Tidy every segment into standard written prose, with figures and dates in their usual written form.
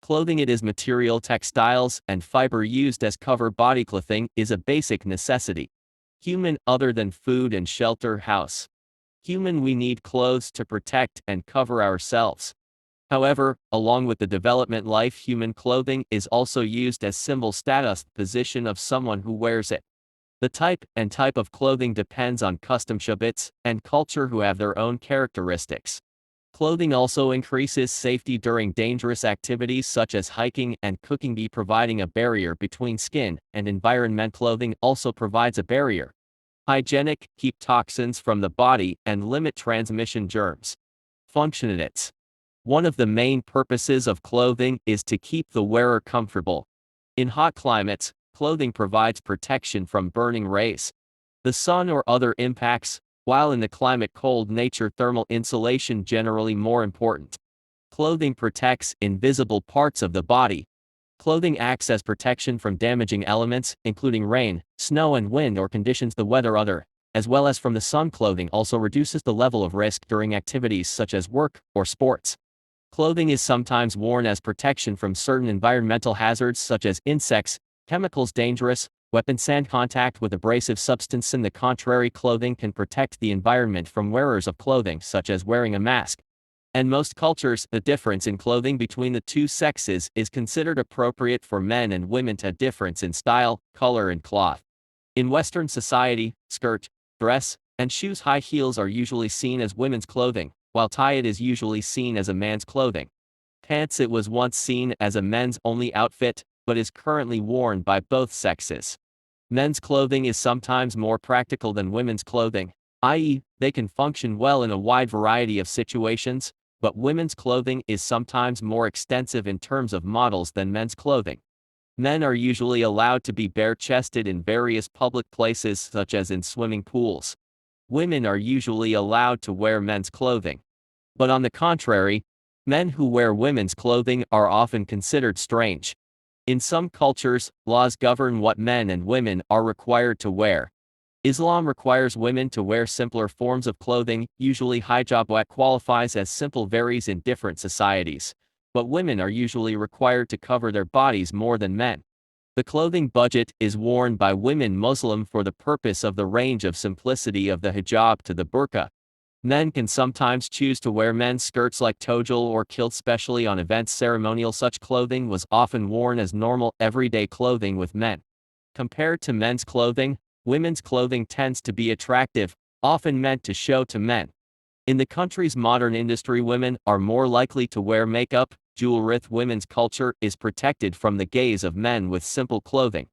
Clothing. It is material, textiles, and fiber used as cover body. Clothing is a basic necessity. Human. Other than food and shelter. House. Human. We need clothes to protect and cover ourselves. However, along with the development life, human clothing is also used as symbol status, position of someone who wears it. The type of clothing depends on custom habits and culture who have their own characteristics. Clothing also increases safety during dangerous activities such as hiking and cooking, providing a barrier between skin and environment. Clothing also provides a barrier. Hygienic, keep toxins from the body and limit transmission germs. Function. It's one of the main purposes of clothing is to keep the wearer comfortable. In hot climates, clothing provides protection from burning rays, the sun or other impacts, while in the climate cold nature thermal insulation generally more important. Clothing protects invisible parts of the body. Clothing acts as protection from damaging elements, including rain, snow and wind or conditions the weather other, as well as from the sun. Clothing also reduces the level of risk during activities such as work or sports. Clothing is sometimes worn as protection from certain environmental hazards such as insects, chemicals, dangerous weapons, sand, contact with abrasive substance. On the contrary, clothing can protect the environment from wearers of clothing such as wearing a mask. In most cultures, the difference in clothing between the two sexes is considered appropriate for men and women. A difference in style, color and cloth. In Western society, skirt, dress, and shoes, high heels are usually seen as women's clothing, while tie-it is usually seen as a man's clothing. Pants. It was once seen as a men's only outfit, but is currently worn by both sexes. Men's clothing is sometimes more practical than women's clothing, i.e., they can function well in a wide variety of situations, but women's clothing is sometimes more extensive in terms of models than men's clothing. Men are usually allowed to be bare-chested in various public places such as in swimming pools. Women are usually allowed to wear men's clothing. But on the contrary, men who wear women's clothing are often considered strange. In some cultures, laws govern what men and women are required to wear. Islam requires women to wear simpler forms of clothing, usually hijab. What qualifies as simple varies in different societies, but women are usually required to cover their bodies more than men. The clothing budget is worn by women Muslim for the purpose of the range of simplicity of the hijab to the burqa. Men can sometimes choose to wear men's skirts like tojal or kilt, especially on events. Ceremonial. Such clothing was often worn as normal, everyday clothing with men. Compared to men's clothing, women's clothing tends to be attractive, often meant to show to men. In the country's modern industry, women are more likely to wear makeup, jewelry. Women's culture is protected from the gaze of men with simple clothing.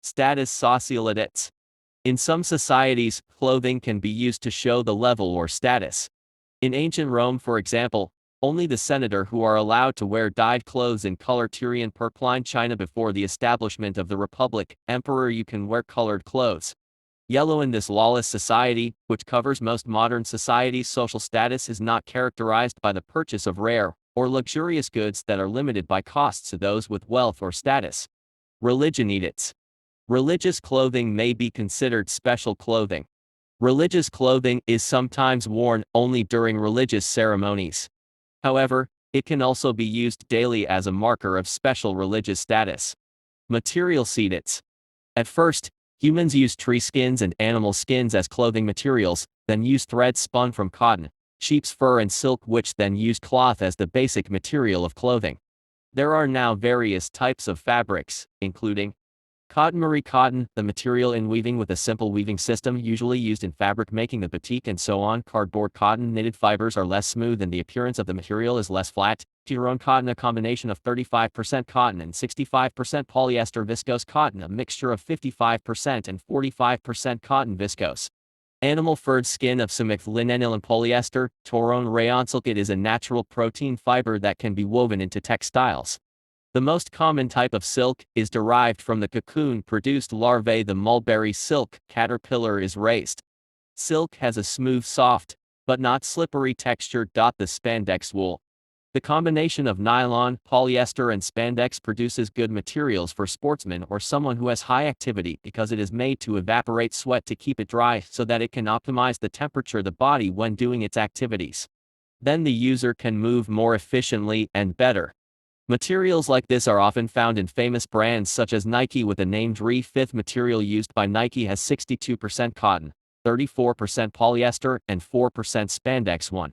Status. Socialites. In some societies, clothing can be used to show the level or status. In ancient Rome, for example, only the senator who are allowed to wear dyed clothes in color. Tyrian purple. China. Before the establishment of the Republic, Emperor, you can wear colored clothes. Yellow. In this lawless society, which covers most modern societies, social status is not characterized by the purchase of rare or luxurious goods that are limited by costs to those with wealth or status. Religion. Edicts. Religious clothing may be considered special clothing. Religious clothing is sometimes worn only during religious ceremonies. However, it can also be used daily as a marker of special religious status. Material. Edicts. At first, humans used tree skins and animal skins as clothing materials, then used threads spun from cotton, sheep's fur and silk, which then used cloth as the basic material of clothing. There are now various types of fabrics, including cotton. Marie cotton, the material in weaving with a simple weaving system usually used in fabric making, the batik and so on. Cardboard cotton. Knitted fibers are less smooth and the appearance of the material is less flat. Chiron cotton, a combination of 35% cotton and 65% polyester. Viscose cotton, a mixture of 55% and 45% cotton. Viscose. Animal furred skin of simic linen and polyester. Toron rayon silk. It is a natural protein fiber that can be woven into textiles. The most common type of silk is derived from the cocoon-produced larvae. The mulberry silk caterpillar is raised. Silk has a smooth, soft, but not slippery texture. The spandex wool. The combination of nylon, polyester and spandex produces good materials for sportsmen or someone who has high activity because it is made to evaporate sweat to keep it dry so that it can optimize the temperature of the body when doing its activities. Then the user can move more efficiently and better. Materials like this are often found in famous brands such as Nike, with the name Dre. Fifth material used by Nike has 62% cotton, 34% polyester, and 4% spandex. 1.